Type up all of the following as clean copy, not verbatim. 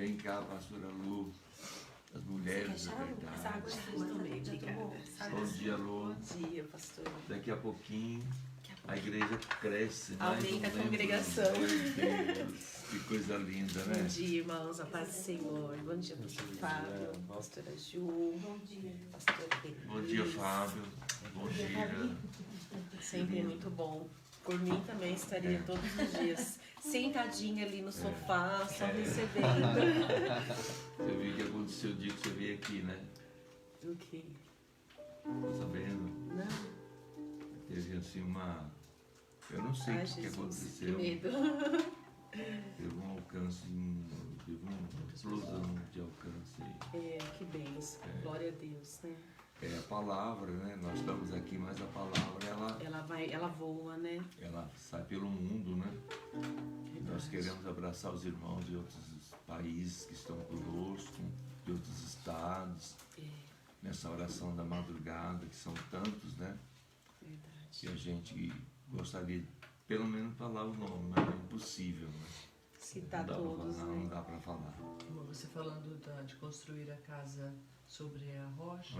Vem cá, pastora Lu. As mulheres da verdade. Bom dia, Lu. Bom dia, pastor. Daqui a pouquinho a igreja cresce. Aumenta a congregação. Meu Deus, que coisa linda, né? Bom dia, irmãos. A paz do Senhor. Bom dia, pastor Fábio, pastora Ju. Bom dia, pastor Felipe. Bom dia, Fábio. Bom dia. Sempre muito bom. Por mim também estaria todos os dias sentadinha ali no sofá, só recebendo. Você viu o que aconteceu o dia que você veio aqui, né? O quê? Tô sabendo? Não. Teve assim uma... Eu não sei o que aconteceu. Que medo. Teve um alcance, teve uma explosão de alcance aí. Que bênção. Glória a Deus, né? É a palavra, né? Nós estamos aqui, mas a palavra, ela voa, né? ela sai pelo mundo, né? E nós queremos abraçar os irmãos de outros países que estão conosco, de outros estados, nessa oração da madrugada, que são tantos, né? Verdade. E a gente gostaria de, pelo menos, falar o nome, mas é impossível, né? Citar todos, né? Não dá para falar. Você falando de construir a casa sobre a rocha,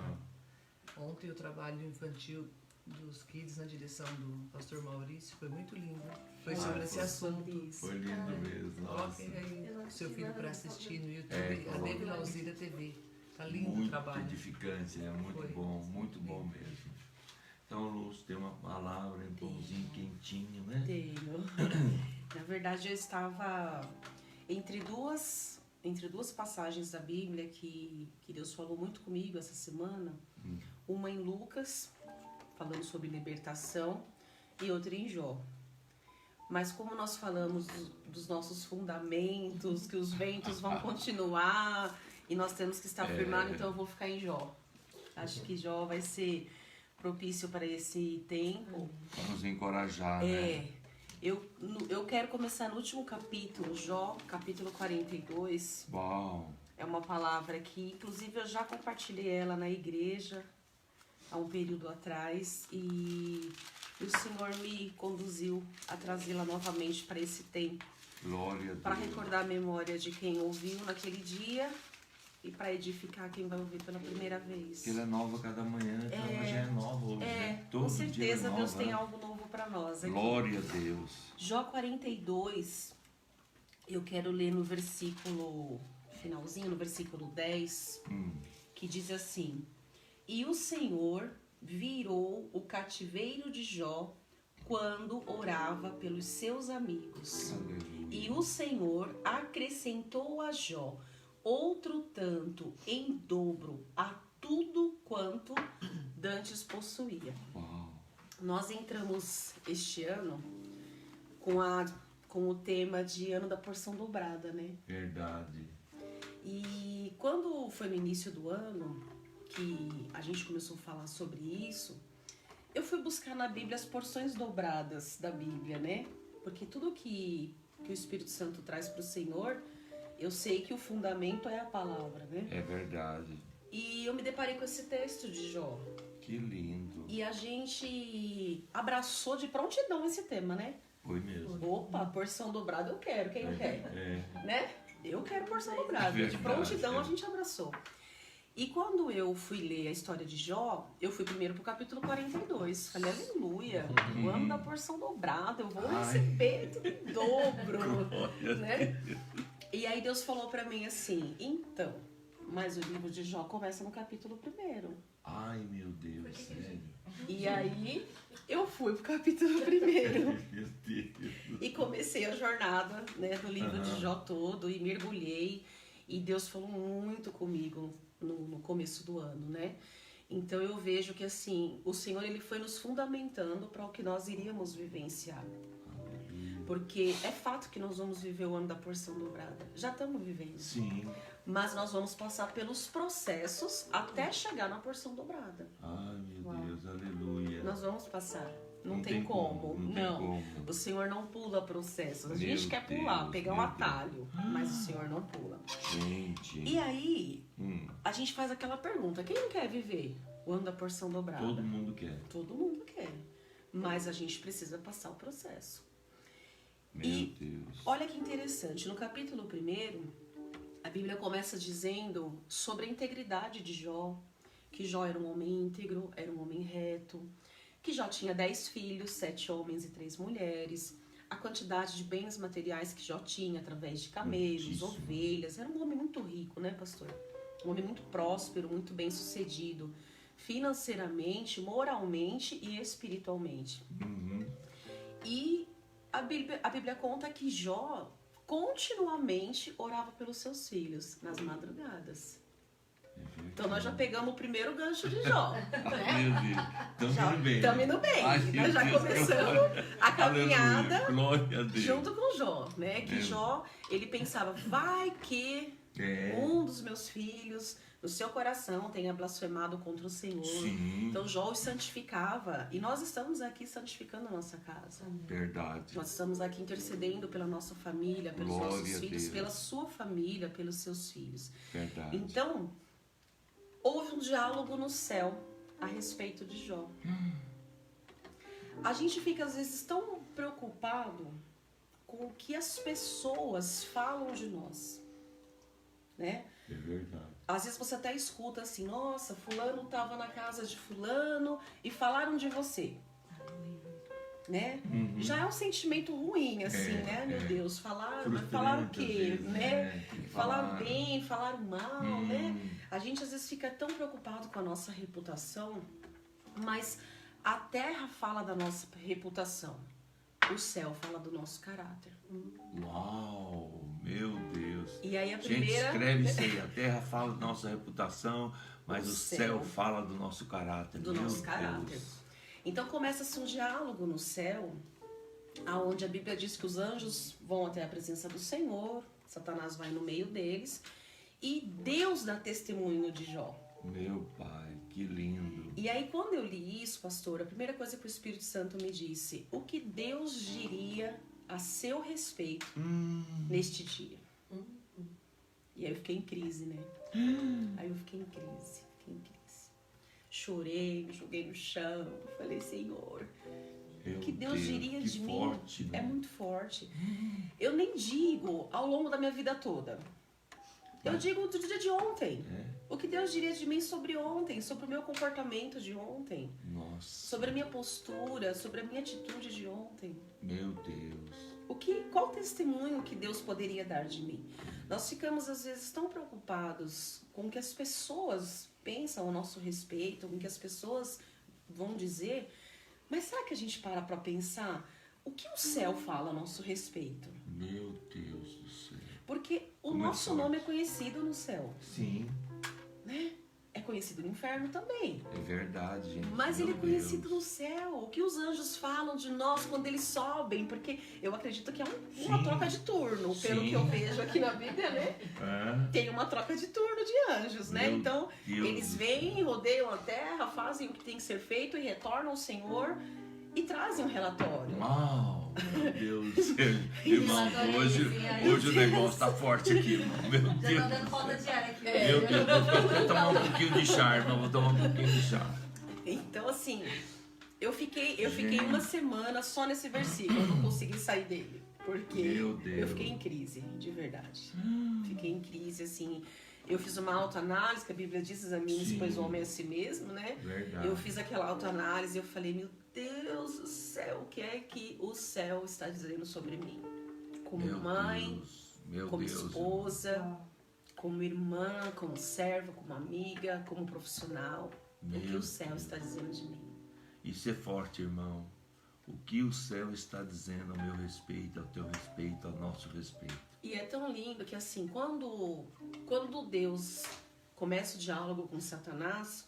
ontem o trabalho infantil dos kids na direção do pastor Maurício foi muito lindo. Foi sobre esse assunto. Foi lindo mesmo, nossa. Coloquem aí seu filho para assistir no YouTube, a Neve Lauzira TV. Tá lindo o trabalho. Muito edificante, é muito bom mesmo. Então, Lúcio, tem uma palavra, um pãozinho quentinho, né? Tenho. Na verdade, eu estava entre duas passagens da Bíblia que Deus falou muito comigo essa semana. Uma em Lucas, falando sobre libertação, e outra em Jó. Mas como nós falamos dos nossos fundamentos, que os ventos vão continuar e nós temos que estar firmados, então eu vou ficar em Jó. Acho que Jó vai ser propício para esse tempo. Para nos encorajar, né? Eu quero começar no último capítulo, Jó, capítulo 42. Uau! É uma palavra que, inclusive, eu já compartilhei ela na igreja há um período atrás e o Senhor me conduziu a trazê-la novamente para esse tempo. Glória a Deus. Para recordar a memória de quem ouviu naquele dia e para edificar quem vai ouvir pela primeira vez. Porque ela é nova cada manhã, então ela já é nova hoje. Né? Todo com certeza dia é Deus nova, tem né? algo novo para nós aqui. Glória a Deus. Jó 42, eu quero ler no versículo finalzinho, no versículo 10, que diz assim: E o Senhor virou o cativeiro de Jó quando orava pelos seus amigos. Aleluia. E o Senhor acrescentou a Jó outro tanto em dobro a tudo quanto dantes possuía. Uau. Nós entramos este ano com o tema de ano da porção dobrada, né? Verdade. E quando foi no início do ano que a gente começou a falar sobre isso, eu fui buscar na Bíblia as porções dobradas da Bíblia, né? Porque tudo que o Espírito Santo traz para o Senhor, eu sei que o fundamento é a palavra, né? É verdade. E eu me deparei com esse texto de Jó. Que lindo. E a gente abraçou de prontidão esse tema, né? Foi mesmo. Opa, porção dobrada eu quero, quem não quer? Né? Eu quero porção dobrada. Verdade, De prontidão a gente abraçou. E quando eu fui ler a história de Jó, eu fui primeiro pro capítulo 42. Falei, aleluia, o ano da porção dobrada, eu vou receber tudo em dobro, né? E aí Deus falou pra mim assim, então, mas o livro de Jó começa no capítulo 1. Ai, meu Deus, sério. E aí eu fui pro capítulo 1 Meu Deus. e comecei a jornada, né, do livro de Jó todo e mergulhei. E Deus falou muito comigo no começo do ano, né? Então eu vejo que assim, o Senhor ele foi nos fundamentando para o que nós iríamos vivenciar. Porque é fato que nós vamos viver o ano da porção dobrada. Já estamos vivendo. Sim. Mas nós vamos passar pelos processos até chegar na porção dobrada. Ai, meu Deus, aleluia. Nós vamos passar. Não, Não tem tem como. como, não tem como. O Senhor não pula processos. A gente Meu quer pular, Deus, pegar um meu atalho. Mas o Senhor não pula. Gente. E aí, a gente faz aquela pergunta. Quem não quer viver o ano da porção dobrada? Todo mundo quer. Todo mundo quer. Mas a gente precisa passar o processo. Meu Deus. Olha que interessante. No capítulo 1, A Bíblia começa dizendo sobre a integridade de Jó, que Jó era um homem íntegro, era um homem reto, que Jó tinha 10 filhos, 7 homens e 3 mulheres, a quantidade de bens materiais que Jó tinha através de camelos, Muitíssimo. ovelhas. Era um homem muito rico, né, pastor? Um homem muito próspero, muito bem sucedido, financeiramente, moralmente e espiritualmente. Uhum. E a Bíblia conta que Jó continuamente orava pelos seus filhos nas madrugadas. Então nós já pegamos o primeiro gancho de Jó. Meu Deus, estamos indo bem. Estamos indo bem. Ai, Nós meu já Deus, começamos a caminhada. Aleluia, glória a Deus. Junto com Jó, né? Que É. Jó, ele pensava, vai que um dos meus filhos no seu coração tenha blasfemado contra o Senhor. Sim, Então Jó os santificava. E nós estamos aqui santificando a nossa casa. verdade. Nós estamos aqui intercedendo pela nossa família, pelos Glória nossos a filhos, Deus. pela sua família, pelos seus filhos. Verdade. Então, houve um diálogo no céu a respeito de Jó. A gente fica às vezes tão preocupado com o que as pessoas falam de nós, né? É verdade. Às vezes você até escuta assim, nossa, fulano estava na casa de fulano e falaram de você, né? Uhum. Já é um sentimento ruim, assim, É, né? Meu é. Deus, falaram, mas Frustrante, falaram o às quê, vezes, né? Tem que Falaram falar. bem, falaram mal, né? Hum. A gente às vezes fica tão preocupado com a nossa reputação, mas a terra fala da nossa reputação, o céu fala do nosso caráter. Uau, meu Deus. E aí a Gente, primeira... escreve isso aí. A terra fala da nossa reputação, mas O o céu céu fala do nosso caráter. do Meu nosso caráter. Deus. Então começa-se um diálogo no céu, aonde a Bíblia diz que os anjos vão até a presença do Senhor, Satanás vai no meio deles, e Deus dá testemunho de Jó. Meu Pai, que lindo. E aí quando eu li isso, pastor, a primeira coisa que o Espírito Santo me disse, o que Deus diria a seu respeito neste dia. E aí eu fiquei em crise, né? Aí eu fiquei em crise. Chorei, me joguei no chão, falei, Senhor, Meu o que Deus diria que de forte, mim né? é muito forte. Eu nem digo ao longo da minha vida toda. Eu digo do dia de ontem. É. O que Deus diria de mim sobre ontem, sobre o meu comportamento de ontem, Nossa, sobre a minha postura, sobre a minha atitude de ontem. meu Deus. Qual testemunho que Deus poderia dar de mim? Nós ficamos às vezes tão preocupados com o que as pessoas pensam a nosso respeito, com o que as pessoas vão dizer, mas será que a gente para pensar o que o céu fala a nosso respeito? Meu Deus do céu. Porque o Como é nosso forte. nome é conhecido no céu, Sim, né? É conhecido no inferno também. é verdade, gente. Mas Meu ele é conhecido Deus. no céu. O que os anjos falam de nós quando eles sobem? Porque eu acredito que é uma Sim. troca de turno, pelo Sim. que eu vejo aqui na Bíblia, né? É. Tem uma troca de turno de anjos, né? Meu Então, Deus eles do vêm, rodeiam a terra, fazem o que tem que ser feito e retornam ao Senhor e trazem um relatório. Uau, meu Deus do céu. Irmão, Relatório hoje, esse aí. hoje o negócio tá forte aqui, irmão. Meu Já Deus. tô dando falta diária aqui. Meu Deus, vou tomar um pouquinho de chá, irmão. Vou tomar um pouquinho de chá. Então, assim, eu fiquei uma semana só nesse versículo, eu não consegui sair dele. Porque Meu Deus. eu fiquei em crise, de verdade. Fiquei em crise, assim. Eu fiz uma autoanálise, que a Bíblia diz, examine-se, Sim. pois o homem é a si mesmo, né? Verdade. Eu fiz aquela autoanálise e eu falei, meu Deus do céu, o que é que o céu está dizendo sobre mim? Como Meu mãe, Deus, meu como Deus. esposa, como irmã, como serva, como amiga, como profissional. O que Meu o céu Deus. está dizendo de mim? Isso é forte, irmão. O que o céu está dizendo ao meu respeito, ao teu respeito, ao nosso respeito. E é tão lindo que assim, quando Deus começa o diálogo com Satanás,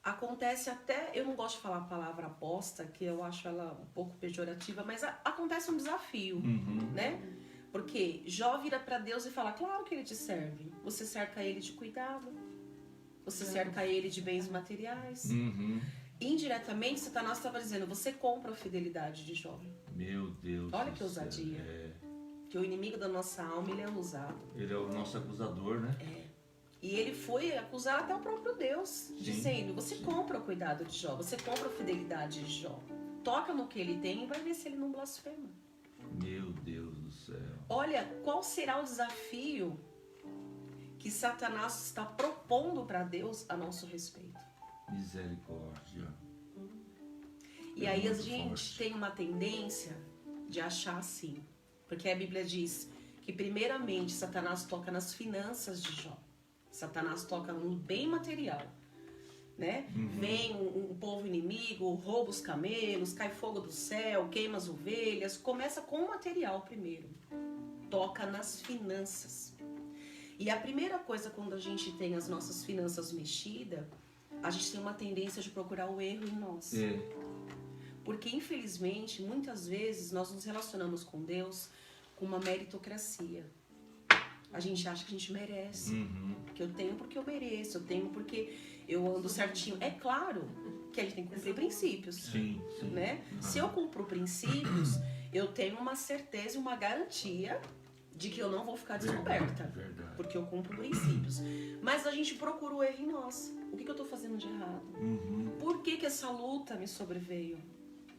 acontece até, eu não gosto de falar a palavra aposta, que eu acho ela um pouco pejorativa, mas acontece um desafio, né? Porque Jó vira para Deus e fala, claro que ele te serve. Você cerca ele de cuidado, você cerca ele de bens materiais. Uhum. Indiretamente, Satanás estava dizendo, você compra a fidelidade de Jó. Meu Deus. Olha do que ousadia. céu. É. Que o inimigo da nossa alma, ele é ousado. Ele é o nosso acusador, né? E ele foi acusar até o próprio Deus, dizendo, você compra o cuidado de Jó, você compra a fidelidade de Jó. Toca no que ele tem e vai ver se ele não blasfema. Meu Deus do céu. Olha, qual será o desafio que Satanás está propondo para Deus a nosso respeito. Misericórdia. E aí a muito gente forte. tem uma tendência de achar assim. Porque a Bíblia diz que primeiramente Satanás toca nas finanças de Jó. Satanás toca no bem material. Né? Vem um povo inimigo, rouba os camelos, cai fogo do céu, queima as ovelhas. Começa com o material primeiro. Toca nas finanças. E a primeira coisa quando a gente tem as nossas finanças mexidas, a gente tem uma tendência de procurar o erro em nós. Porque infelizmente, muitas vezes nós nos relacionamos com Deus com uma meritocracia. A gente acha que a gente merece. Que eu tenho porque eu mereço, eu tenho porque eu ando certinho. É claro que a gente tem que cumprir princípios. Sim, sim. Né? Se eu cumpro princípios, eu tenho uma certeza e uma garantia de que eu não vou ficar descoberta. Verdade. Porque eu cumpro princípios. Mas a gente procura o erro em nós. O que eu estou fazendo de errado? Por que essa luta me sobreveio?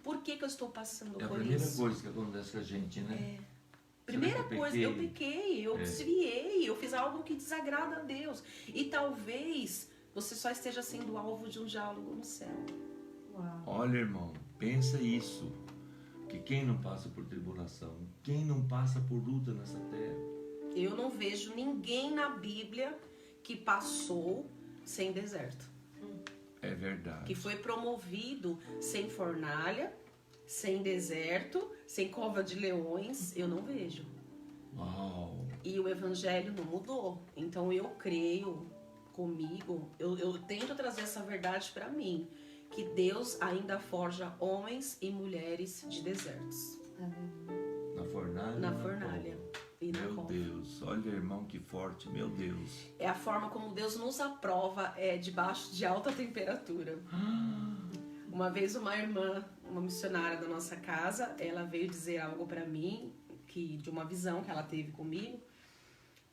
Por que eu estou passando É a por primeira isso? coisa que acontece com a gente, né? Primeira coisa, eu pequei, eu desviei, eu fiz algo que desagrada a Deus. E talvez você só esteja sendo alvo de um diálogo no céu. Uau. Olha, irmão, pensa isso. Que quem não passa por tribulação, quem não passa por luta nessa terra? Eu não vejo ninguém na Bíblia que passou sem deserto. É verdade. Que foi promovido sem fornalha, sem deserto, sem cova de leões. Eu não vejo. Uau. E o evangelho não mudou. Então eu creio comigo, eu tento trazer essa verdade para mim, que Deus ainda forja homens e mulheres de desertos. Na fornalha? Na ou fornalha cova? e na Meu cova. Deus, olha, irmão, que forte, meu Deus. É a forma como Deus nos aprova, debaixo de alta temperatura. Uma vez uma irmã, uma missionária da nossa casa, ela veio dizer algo para mim, de uma visão que ela teve comigo.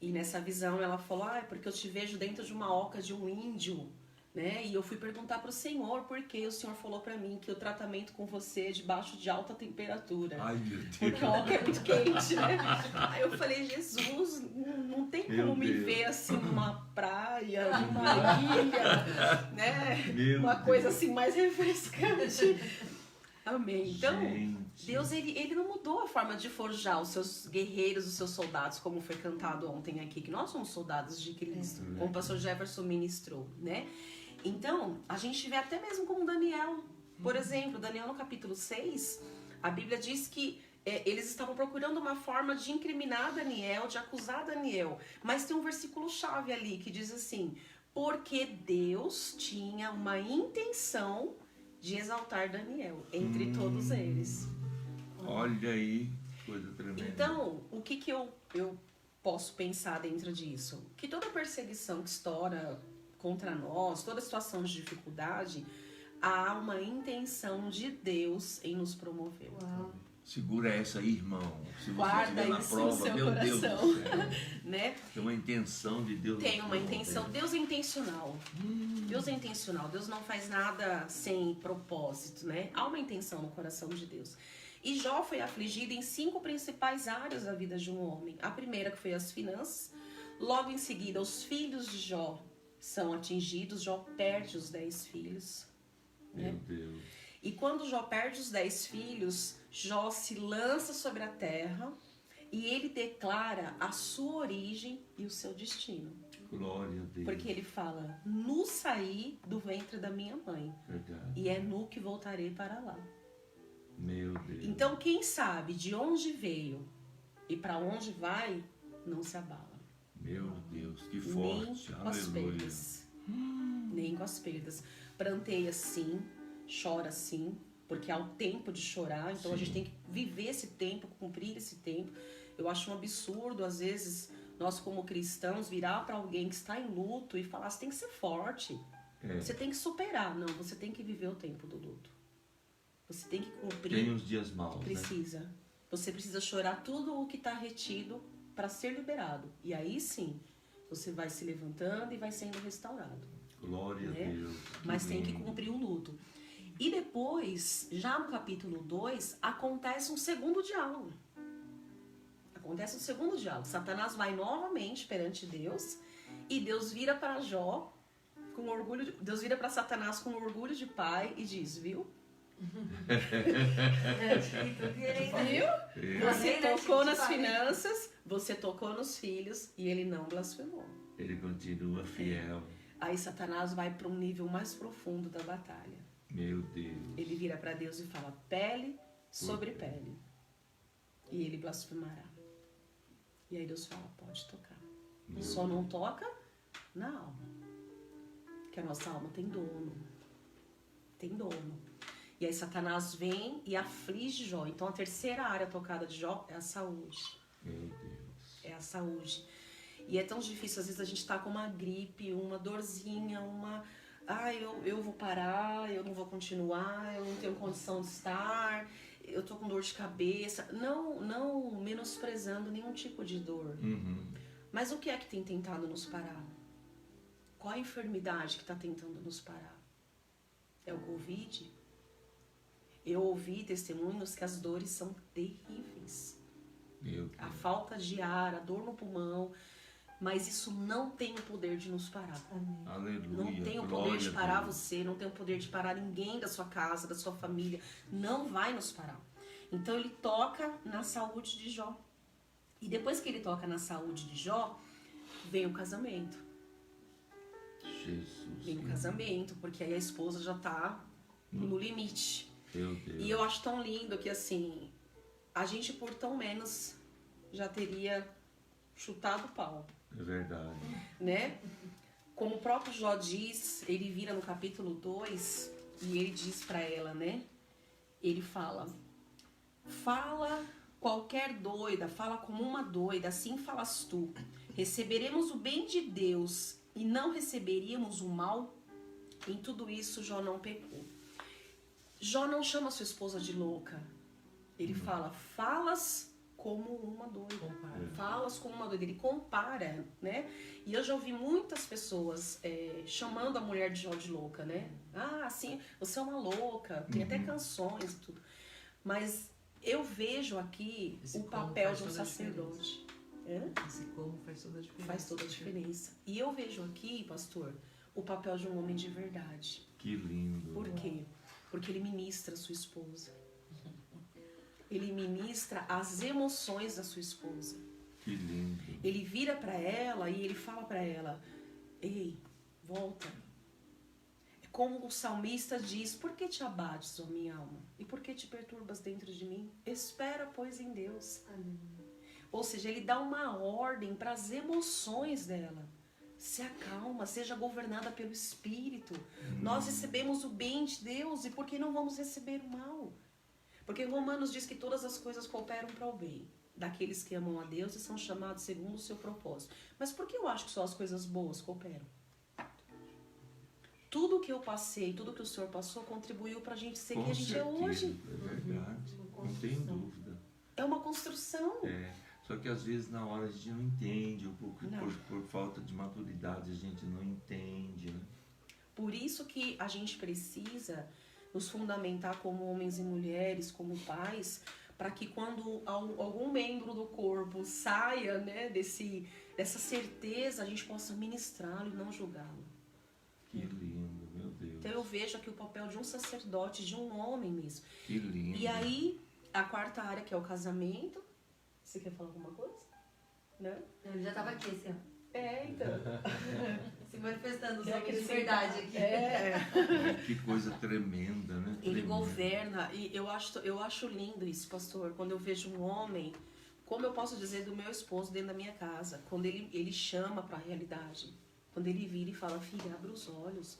E nessa visão ela falou, porque eu te vejo dentro de uma oca de um índio, né? E eu fui perguntar pro Senhor por que o Senhor falou para mim que o tratamento com você é debaixo de alta temperatura. Ai, meu Deus. Porque a oca é muito quente, né? Aí eu falei, Jesus, não tem como Meu me Deus. ver assim numa praia, numa ilha, né? Meu Uma Deus. coisa assim mais refrescante. Amém. Então, Gente. Deus, ele não mudou a forma de forjar os seus guerreiros, os seus soldados, como foi cantado ontem aqui, que nós somos soldados de Cristo, como o pastor Jefferson ministrou, né? Então, a gente vê até mesmo como Daniel, por exemplo, Daniel no capítulo 6, a Bíblia diz que eles estavam procurando uma forma de incriminar Daniel, de acusar Daniel, mas tem um versículo-chave ali que diz assim, porque Deus tinha uma intenção de exaltar Daniel entre todos eles. Olha aí, coisa tremenda. Então, o que eu posso pensar dentro disso? Que toda perseguição que estoura contra nós, toda situação de dificuldade, há uma intenção de Deus em nos promover. Uau. Segura essa aí, irmão. Se você Guarda estiver na isso no prova, seu meu Deus do coração. céu. Né? Tem uma intenção de Deus. Tem nos uma promover. intenção. Deus é intencional. Deus é intencional. Deus não faz nada sem propósito, né? Há uma intenção no coração de Deus. E Jó foi afligido em 5 principais áreas da vida de um homem. A primeira que foi as finanças. Logo em seguida, os filhos de Jó são atingidos. Jó perde os 10 filhos. Meu Né? Deus. E quando Jó perde os 10 filhos, Jó se lança sobre a terra e ele declara a sua origem e o seu destino. Glória a Deus. Porque ele fala, nu saí do ventre da minha mãe Verdade. e é nu que voltarei para lá. Meu Deus. Então quem sabe de onde veio e para onde vai, não se abala. Meu Deus, que Nem forte. com as Aleluia. perdas. Nem com as perdas. Pranteia sim, chora sim, porque há o tempo de chorar, então a Sim. gente tem que viver esse tempo, cumprir esse tempo. Eu acho um absurdo, às vezes, nós como cristãos, virar para alguém que está em luto e falar, você tem que ser forte, você tem que superar. Não, você tem que viver o tempo do luto. Você tem que cumprir. Tem uns dias maus, né? Precisa. Você precisa chorar tudo o que está retido para ser liberado. E aí sim, você vai se levantando e vai sendo restaurado. Glória Né? a Deus. Mas tem que lindo. cumprir o luto. E depois, já no capítulo 2, acontece um segundo diálogo. Acontece um segundo diálogo. Satanás vai novamente perante Deus E Deus vira para Jó com orgulho, Deus vira para Satanás com orgulho de pai e diz, viu? Viu? Você tocou nas finanças, você tocou nos filhos e ele não blasfemou. Ele continua fiel. Aí Satanás vai para um nível mais profundo da batalha. Meu Deus. Ele vira para Deus e fala, pele sobre pele. E ele blasfemará. E aí Deus fala, pode tocar. Só não toca na alma. Que a nossa alma tem dono. Tem dono. E aí Satanás vem e aflige Jó. Então a terceira área tocada de Jó é a saúde. Meu Deus. É a saúde. E é tão difícil, às vezes a gente tá com uma gripe, uma dorzinha, eu vou parar, eu não vou continuar, eu não tenho condição de estar, eu tô com dor de cabeça. Não menosprezando nenhum tipo de dor. Mas o que é que tem tentado nos parar? Qual a enfermidade que está tentando nos parar? É o Covid? Eu ouvi testemunhos que as dores são terríveis. Meu Deus. A falta de ar, a dor no pulmão, mas isso não tem o poder de nos parar. Aleluia. Não tem o poder de parar você, não tem o poder de parar ninguém da sua casa, da sua família. Não vai nos parar. Então ele toca na saúde de Jó. E depois que ele toca na saúde de Jó, vem o casamento. Jesus. Vem o casamento, porque aí a esposa já tá no limite. Meu Deus. E eu acho tão lindo que assim, a gente por tão menos já teria chutado o pau. É verdade. Né? Como o próprio Jó diz, ele vira no capítulo 2 e ele diz pra ela, né? Ele fala qualquer doida, fala como uma doida, assim falas tu. Receberemos o bem de Deus e não receberíamos o mal? Em tudo isso Jó não pecou. Jó não chama sua esposa de louca. Ele fala, falas como uma doida. Falas como uma doida. Ele compara, né? E eu já ouvi muitas pessoas chamando a mulher de Jó de louca, né? Ah, assim, você é uma louca. Tem até canções e tudo. Mas eu vejo aqui o papel de um sacerdote. Esse como faz toda a diferença. Faz toda a diferença. E eu vejo aqui, pastor, o papel de um homem de verdade. Que lindo. Por quê? Porque ele ministra a sua esposa. Ele ministra as emoções da sua esposa. Que lindo. Ele vira para ela e ele fala para ela, ei, volta. É como o salmista diz, por que te abates, ó minha alma? E por que te perturbas dentro de mim? Espera, pois, em Deus. Ou seja, ele dá uma ordem para as emoções dela. Se acalma, seja governada pelo Espírito. Nós recebemos o bem de Deus e por que não vamos receber o mal? Porque Romanos diz que todas as coisas cooperam para o bem daqueles que amam a Deus e são chamados segundo o seu propósito. Mas por que eu acho que só as coisas boas cooperam? Tudo que eu passei, tudo que o Senhor passou contribuiu para a gente ser quem a gente é hoje. É verdade, não tem dúvida. É uma construção. Só que às vezes na hora a gente não entende, por falta de maturidade a gente não entende, né? Por isso que a gente precisa nos fundamentar como homens e mulheres, como pais, para que quando algum membro do corpo saia, né, dessa certeza, a gente possa ministrá-lo e não julgá-lo. Que lindo, meu Deus. Então eu vejo aqui o papel de um sacerdote, de um homem mesmo. Que lindo. E aí, a quarta área, que é o casamento. Você quer falar alguma coisa? Não? Ele já tava aqui, assim, ó. Então. Se manifestando os homens de verdade aqui. Que coisa tremenda, né? Ele Tremenda. governa. E eu acho lindo isso, pastor. Quando eu vejo um homem, como eu posso dizer do meu esposo dentro da minha casa, quando ele chama para a realidade. Quando ele vira e fala, filha, abra os olhos.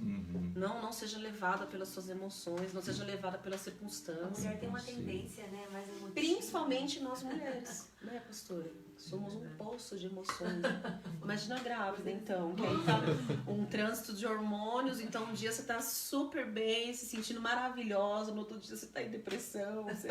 Não seja levada pelas suas emoções, não seja levada pelas A circunstâncias. mulher tem uma tendência, né, mais emotiva. Principalmente nós mulheres, né, pastora? Somos um poço de emoções. Imagina a grávida, então, que aí tá um trânsito de hormônios, então um dia você tá super bem, se sentindo maravilhosa, no outro dia você tá em depressão, você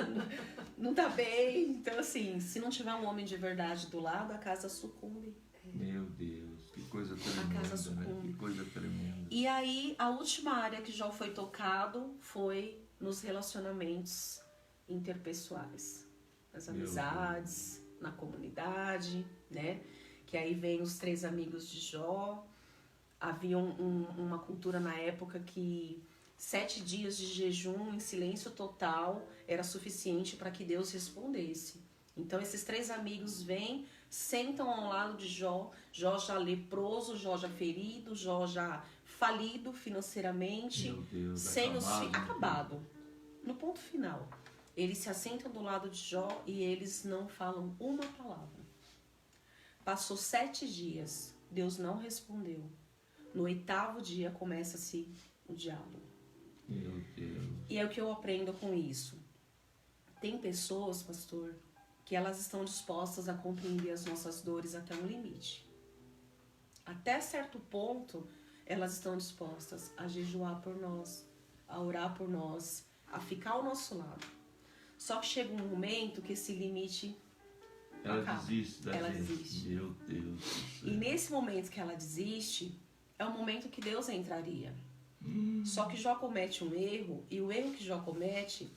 não tá bem. Então, assim, se não tiver um homem de verdade do lado, a casa sucumbe. Meu Deus, que coisa tremenda, casa sucumbe. né? Que coisa tremenda. E aí, a última área que já foi tocado foi nos relacionamentos interpessoais. Nas amizades, na comunidade, né? que aí vem os 3 amigos de Jó. Havia uma cultura na época que 7 dias de jejum em silêncio total era suficiente para que Deus respondesse. Então esses 3 amigos vêm, sentam ao lado de Jó, Jó já leproso, Jó já ferido, Jó já falido financeiramente, Meu Deus, sem os filhos, acabado. acabado. No ponto final, eles se assentam do lado de Jó e eles não falam uma palavra. Passou 7 dias, Deus não respondeu. No 8º dia começa-se o diálogo. Meu Deus. E é o que eu aprendo com isso. Tem pessoas, pastor, que elas estão dispostas a compreender as nossas dores até um limite. Até certo ponto, elas estão dispostas a jejuar por nós, a orar por nós, a ficar ao nosso lado. Só que chega um momento que esse limite Ela acaba. desiste da Ela gente. desiste. Meu Deus do céu. E nesse momento que ela desiste, é o momento que Deus entraria. Só que Jó comete um erro, e o erro que Jó comete,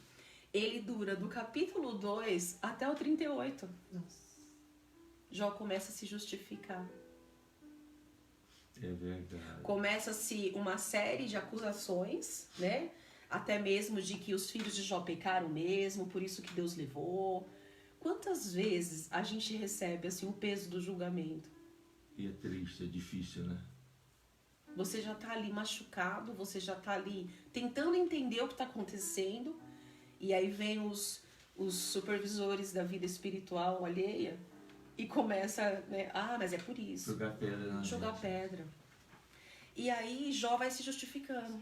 ele dura do capítulo 2 até o 38. Nossa. Jó começa a se justificar. É verdade. Começa-se uma série de acusações, né? Até mesmo de que os filhos de Jó pecaram mesmo, por isso que Deus levou. Quantas vezes a gente recebe assim o peso do julgamento? E é triste, é difícil, né? Você já tá ali machucado, você já tá ali tentando entender o que tá acontecendo, e aí vem os supervisores da vida espiritual alheia e começa, né? Ah, mas é por isso. Jogar pedra na Jogar gente. pedra. E aí Jó vai se justificando.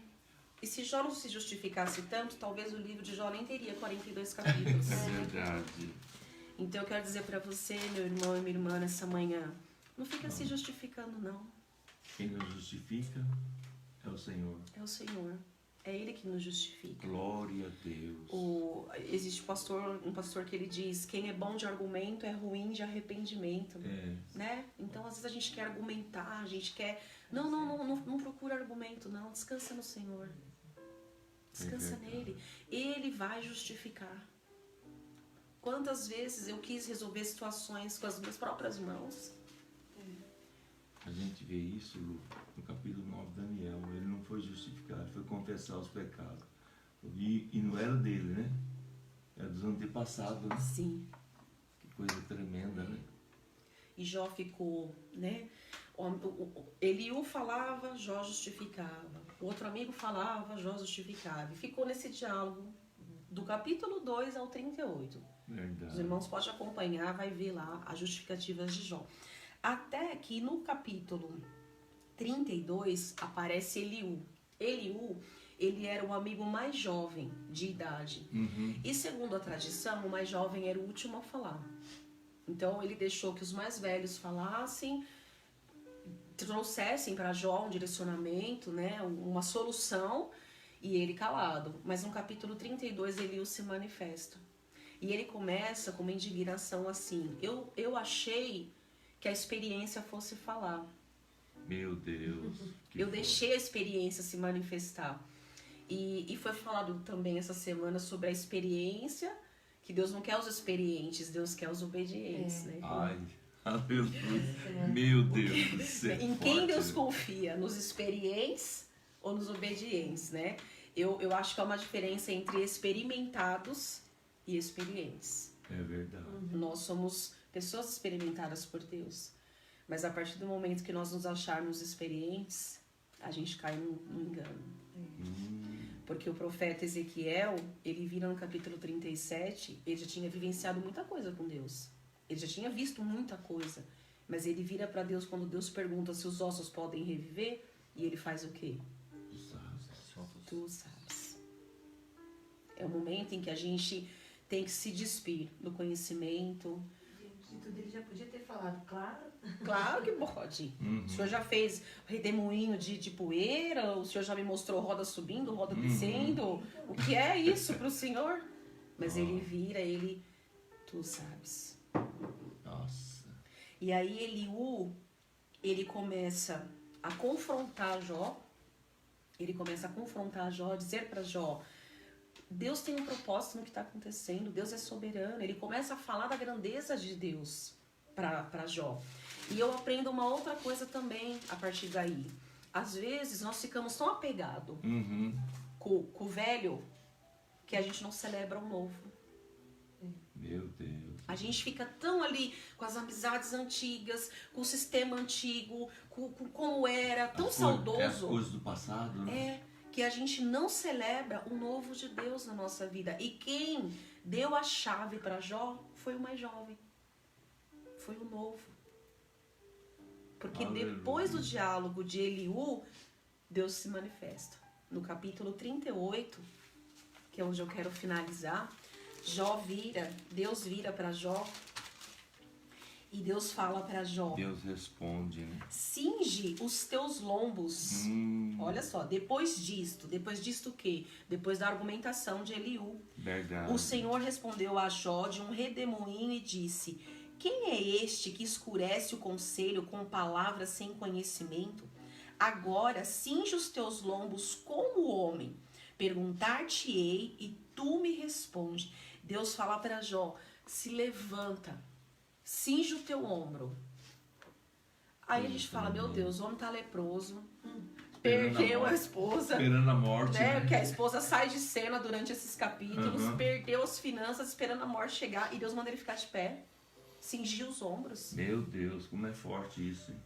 E se Jó não se justificasse tanto, talvez o livro de Jó nem teria 42 capítulos. É verdade. Então eu quero dizer pra você, meu irmão e minha irmã, nessa manhã, não fica se justificando, não. Quem nos justifica é o Senhor. É o Senhor. É Ele que nos justifica. Glória a Deus. Existe um pastor que ele diz: quem é bom de argumento é ruim de arrependimento. É. Né? Então, às vezes a gente quer argumentar, a gente quer... Não procura argumento, não. Descansa no Senhor. Descansa nele. Ele vai justificar. Quantas vezes eu quis resolver situações com as minhas próprias mãos? A gente vê isso, Lu, no capítulo 9 de Daniel. Ele não foi justificado, ele foi confessar os pecados. E não era dele, né? Era dos antepassados, né? Sim. Que coisa tremenda, né? E Jó ficou, né? Eliú falava, Jó justificava. O outro amigo falava, Jó justificava. E ficou nesse diálogo do capítulo 2 ao 38. Verdade. Os irmãos podem acompanhar, vai ver lá as justificativas de Jó. Até que no capítulo 32 aparece Eliú. Eliú, ele era o amigo mais jovem de idade. E segundo a tradição, o mais jovem era o último a falar. Então ele deixou que os mais velhos falassem, trouxessem para Jó um direcionamento, né, uma solução, e ele calado. Mas no capítulo 32 Eliú se manifesta. E ele começa com uma indignação assim: eu achei que a experiência fosse falar. Meu Deus. Eu deixei a experiência se manifestar. E foi falado também essa semana sobre a experiência, que Deus não quer os experientes, Deus quer os obedientes, né? Ai, aleluia. Meu Deus do céu. Em quem Deus confia? Nos experientes ou nos obedientes, né? Eu acho que há uma diferença entre experimentados e experientes. É verdade. Nós somos pessoas experimentadas por Deus. Mas a partir do momento que nós nos acharmos experientes, a gente cai no engano. Porque o profeta Ezequiel, ele vira no capítulo 37, ele já tinha vivenciado muita coisa com Deus. Ele já tinha visto muita coisa. Mas ele vira para Deus quando Deus pergunta se os ossos podem reviver, e ele faz o quê? Tu sabes. É o momento em que a gente tem que se despir do conhecimento. De tudo ele já podia ter falado, claro. Claro que pode. O senhor já fez redemoinho de poeira, o senhor já me mostrou roda subindo, roda descendo. O que é isso para o senhor? Mas ele vira, tu sabes. Nossa. E aí Eliú, ele começa a confrontar Jó. Ele começa a confrontar Jó, dizer para Jó: Deus tem um propósito no que está acontecendo, Deus é soberano. Ele começa a falar da grandeza de Deus. para Jó. E eu aprendo uma outra coisa também a partir daí. Às vezes nós ficamos tão apegados com o velho que a gente não celebra o novo. Meu Deus. A gente fica tão ali com as amizades antigas, com o sistema antigo, com como era, tão saudoso. As coisas do passado, né? É, que a gente não celebra o novo de Deus na nossa vida. E quem deu a chave para Jó foi o mais jovem. Foi o novo. Porque Aleluia. depois do diálogo de Eliú, Deus se manifesta. No capítulo 38, que é onde eu quero finalizar, Deus vira para Jó e Deus fala para Jó: Deus responde, né? cinge os teus lombos. Olha só, depois disto o quê? Depois da argumentação de Eliú. Verdade. O Senhor respondeu a Jó de um redemoinho e disse: quem é este que escurece o conselho com palavras sem conhecimento? Agora cinge os teus lombos como homem. Perguntar-te-ei e tu me responde. Deus fala para Jó: se levanta, cinge o teu ombro. Aí a gente fala: meu Deus, o homem tá leproso, perdeu a esposa, esperando a morte, né? né? Porque a esposa sai de cena durante esses capítulos, perdeu as finanças, esperando a morte chegar, e Deus manda ele ficar de pé, cingir os ombros. Meu Deus, como é forte isso, hein?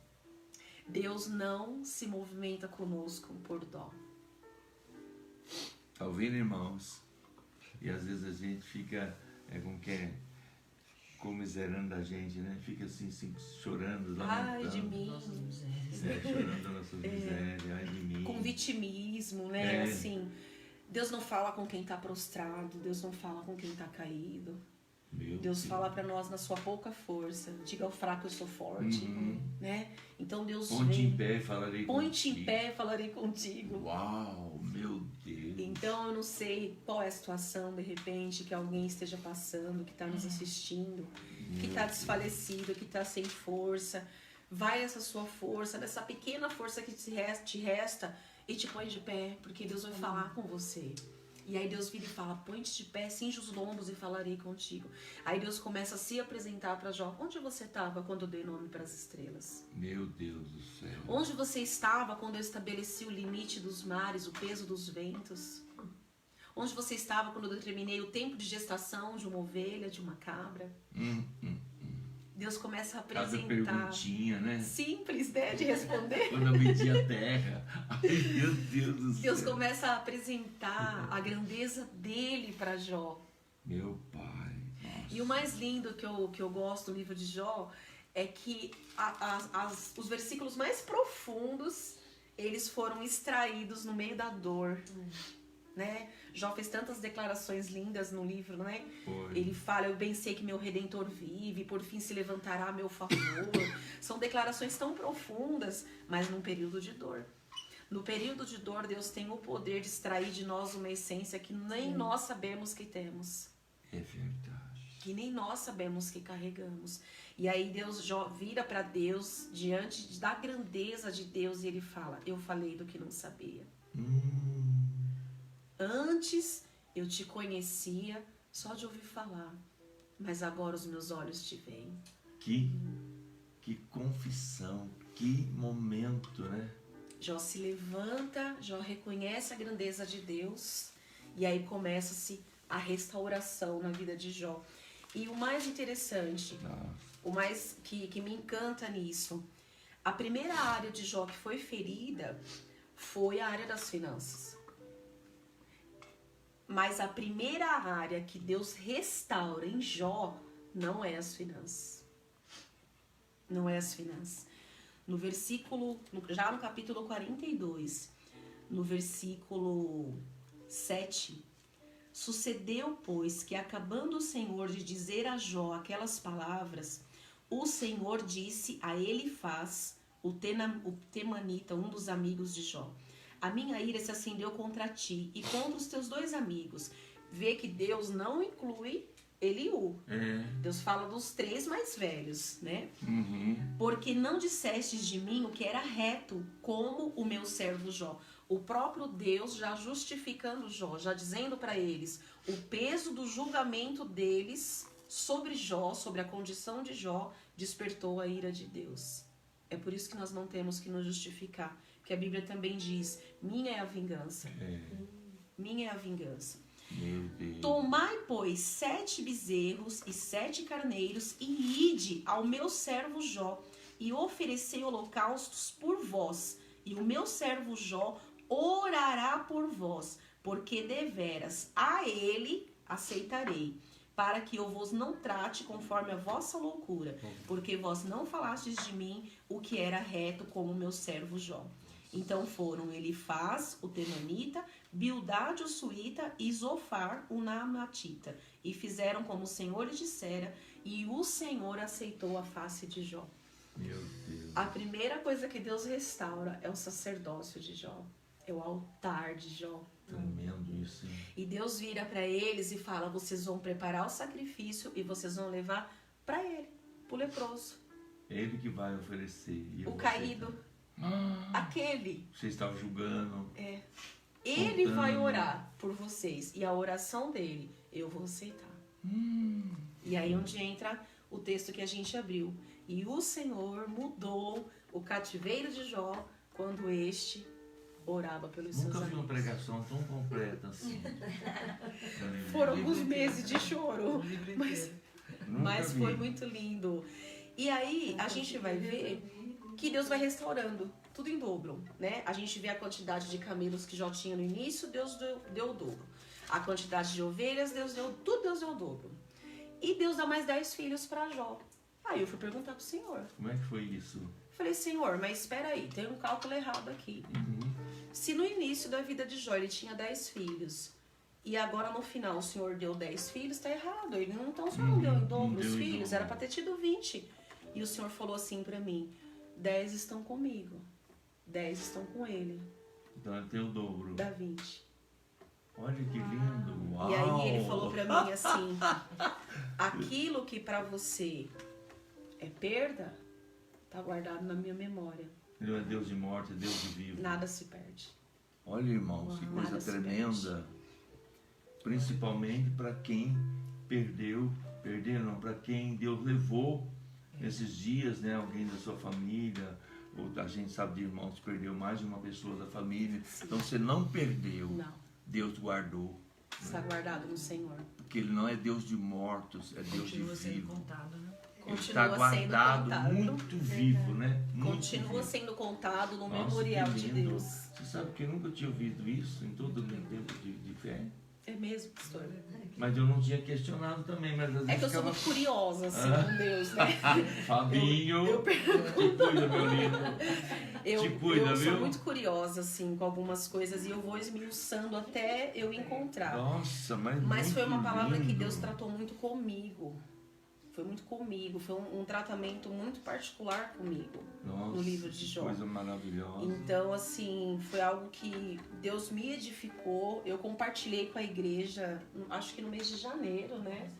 Deus não se movimenta conosco por dó. Tá ouvindo, irmãos? E às vezes a gente fica comiserando a gente, né? Fica assim chorando, Ai lamentando. de mim. Nossas misérias. Chorando a nossa miséria, ai de mim. Com vitimismo, né? É. Assim, Deus não fala com quem tá prostrado, Deus não fala com quem tá caído. Meu Deus fala para nós na sua pouca força. Diga ao fraco, eu sou forte, né? Então Deus Ponte vem. em pé, falarei Ponte contigo. em pé, falarei contigo. Uau, meu Deus. Então eu não sei qual é a situação, de repente, que alguém esteja passando, que está nos assistindo, que está desfalecido, que está sem força. Vai essa sua força, dessa pequena força que te resta, e te põe de pé, porque Deus vai falar com você. E aí Deus vira e fala: põe-te de pé, cinge os lombos e falarei contigo. Aí Deus começa a se apresentar para Jó. Onde você estava quando eu dei nome para as estrelas? Meu Deus do céu. Onde você estava quando eu estabeleci o limite dos mares, o peso dos ventos? Onde você estava quando eu determinei o tempo de gestação de uma ovelha, de uma cabra? Deus começa a Cada apresentar. perguntinha, né? Simples, né? De responder. Quando eu medi a terra. Ai, meu Deus do céu. Deus começa a apresentar a grandeza dele para Jó. Meu pai. Nossa. E o mais lindo que eu gosto do livro de Jó é que os versículos mais profundos, eles foram extraídos no meio da dor, né? Jó fez tantas declarações lindas no livro, né? Foi. Ele fala: eu bem sei que meu Redentor vive, por fim se levantará a meu favor. São declarações tão profundas, mas num período de dor. No período de dor, Deus tem o poder de extrair de nós uma essência que nem nós sabemos que temos. É verdade. Que nem nós sabemos que carregamos. E aí Jó vira para Deus diante da grandeza de Deus e ele fala: eu falei do que não sabia. Antes eu te conhecia só de ouvir falar, mas agora os meus olhos te veem. Que confissão, que momento, né? Jó se levanta, Jó reconhece a grandeza de Deus e aí começa-se a restauração na vida de Jó. E o mais interessante, o mais que me encanta nisso, a primeira área de Jó que foi ferida foi a área das finanças. Mas a primeira área que Deus restaura em Jó não é as finanças. Não é as finanças. No versículo, já no capítulo 42, no versículo 7, sucedeu, pois, que acabando o Senhor de dizer a Jó aquelas palavras, o Senhor disse a Elifaz, o temanita, um dos amigos de Jó: a minha ira se acendeu contra ti e contra os teus dois amigos. Vê que Deus não inclui Eliú. Deus fala dos 3 mais velhos, né? Porque não dissestes de mim o que era reto, como o meu servo Jó. O próprio Deus já justificando Jó, já dizendo para eles o peso do julgamento deles sobre Jó, sobre a condição de Jó, despertou a ira de Deus. É por isso que nós não temos que nos justificar. Porque a Bíblia também diz, minha é a vingança. Minha é a vingança. Meu Deus. Tomai, pois, 7 bezerros e 7 carneiros, e ide ao meu servo Jó, e oferecei holocaustos por vós, e o meu servo Jó orará por vós, porque deveras a ele aceitarei, para que eu vos não trate conforme a vossa loucura, porque vós não falastes de mim o que era reto, como meu servo Jó. Então foram Elifaz, o Temanita, Bildade, o Suíta, e Zofar, o Naamatita, e fizeram como o Senhor lhe dissera, e o Senhor aceitou a face de Jó. Meu Deus. A primeira coisa que Deus restaura é o sacerdócio de Jó, é o altar de Jó. Tremendo isso, hein? E Deus vira para eles e fala, vocês vão preparar o sacrifício e vocês vão levar para ele, pro leproso, Ele que vai oferecer. E eu o vou caído, aceitar. aquele. Você estava julgando. Ele vai Contando. orar por vocês e a oração dele eu vou aceitar. E aí onde entra o texto que a gente abriu. E o Senhor mudou o cativeiro de Jó quando este orava pelos seus Nunca vi uma amigos. pregação tão completa assim. Foram alguns meses de choro, O livro mas, inteiro. Nunca mas vi. foi muito lindo. E aí a gente vai ver que Deus vai restaurando tudo em dobro, né? A gente vê a quantidade de camelos que Jó tinha no início, Deus deu o dobro. A quantidade de ovelhas, Deus deu o dobro. E Deus dá mais 10 filhos para Jó. Aí eu fui perguntar pro Senhor. Como é que foi isso? Falei, Senhor, mas espera aí, tem um cálculo errado aqui. Uhum. Se no início da vida de Jó ele tinha 10 filhos, e agora no final o Senhor deu 10 filhos, tá errado. Ele não tão só não deu em dobro não os deu em filhos, dobro. era para ter tido 20. E o Senhor falou assim para mim, 10 estão comigo, 10 estão com ele, Então ele tem o dobro. dá 20. Olha que lindo. Uau. E aí ele falou pra mim assim, aquilo que pra você é perda, tá guardado na minha memória. Ele não é Deus de morte, é Deus de vivo. Nada se perde. Olha, irmãos, que coisa Nada se tremenda. Principalmente para quem perderam, para quem Deus levou nesses dias, né? Alguém da sua família, ou a gente sabe de irmãos que perdeu mais de uma pessoa da família. Sim. Então você não perdeu, Não, Deus guardou. está guardado no Senhor. Porque Ele não é Deus de mortos, é Deus de Continua sendo vivos. contado, né? Ele está Continua sendo guardado, contado. muito vivo, né? Muito Continua vivo. sendo contado no Nossa, memorial que de lindo. Deus. Você sabe que eu nunca tinha ouvido isso em todo o meu tempo de fé. É mesmo, pastor? Mas eu não tinha questionado também, mas às vezes É que eu sou ficava... muito curiosa, assim, com Deus, né? Fabinho, te cuida, meu lindo. Eu, Te cuida, eu viu? sou muito curiosa, assim, com algumas coisas e eu vou esmiuçando até eu encontrar. Nossa, mas Mas foi uma muito palavra que lindo. Deus tratou muito comigo. Foi muito comigo. Foi um tratamento muito particular comigo. Nossa, no livro de que Jó. coisa maravilhosa. Então, assim, foi algo que Deus me edificou. Eu compartilhei com a igreja, acho que no mês de janeiro, né?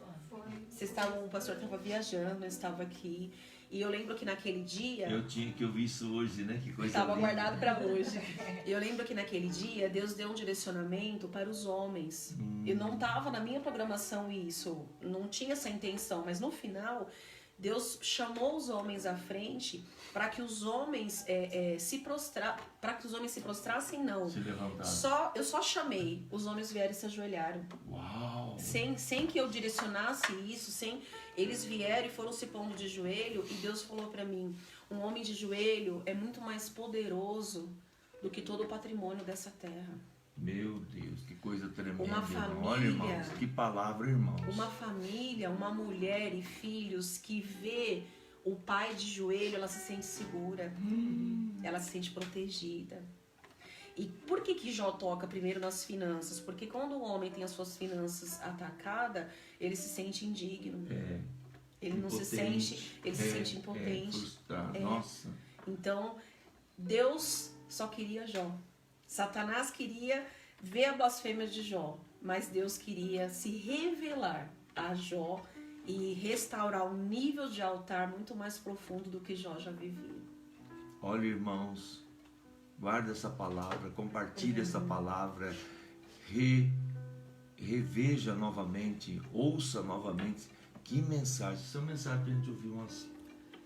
Vocês estavam, o pastor estava viajando, eu estava aqui. E eu lembro que naquele dia... Eu tinha que ouvir isso hoje, né? Que coisa Estava linda. guardado para hoje. Eu lembro que naquele dia Deus deu um direcionamento para os homens. Eu não estava na minha programação isso, não tinha essa intenção, mas no final Deus chamou os homens à frente para que os homens para que os homens se prostrassem, não. Se levantar. Eu só chamei, os homens vieram e se ajoelharam. Uau! Sem que eu direcionasse isso, eles vieram e foram se pondo de joelho e Deus falou para mim, um homem de joelho é muito mais poderoso do que todo o patrimônio dessa terra. Meu Deus, que coisa tremenda. Uma irmão. família. Olha, irmãos, que palavra, irmãos. Uma família, uma mulher e filhos que vê o pai de joelho, ela se sente segura, ela se sente protegida. E por que Jó toca primeiro nas finanças? Porque quando o homem tem as suas finanças atacadas, ele se sente indigno. Ele não se sente, ele se sente impotente. Frustrado. Nossa. Então, Deus só queria Jó. Satanás queria ver a blasfêmia de Jó, mas Deus queria se revelar a Jó e restaurar um nível de altar muito mais profundo do que Jó já vivia. Olha, irmãos, guarda essa palavra, compartilhe essa palavra, reveja novamente, ouça novamente. Que mensagem! Essa é uma mensagem para a gente ouvir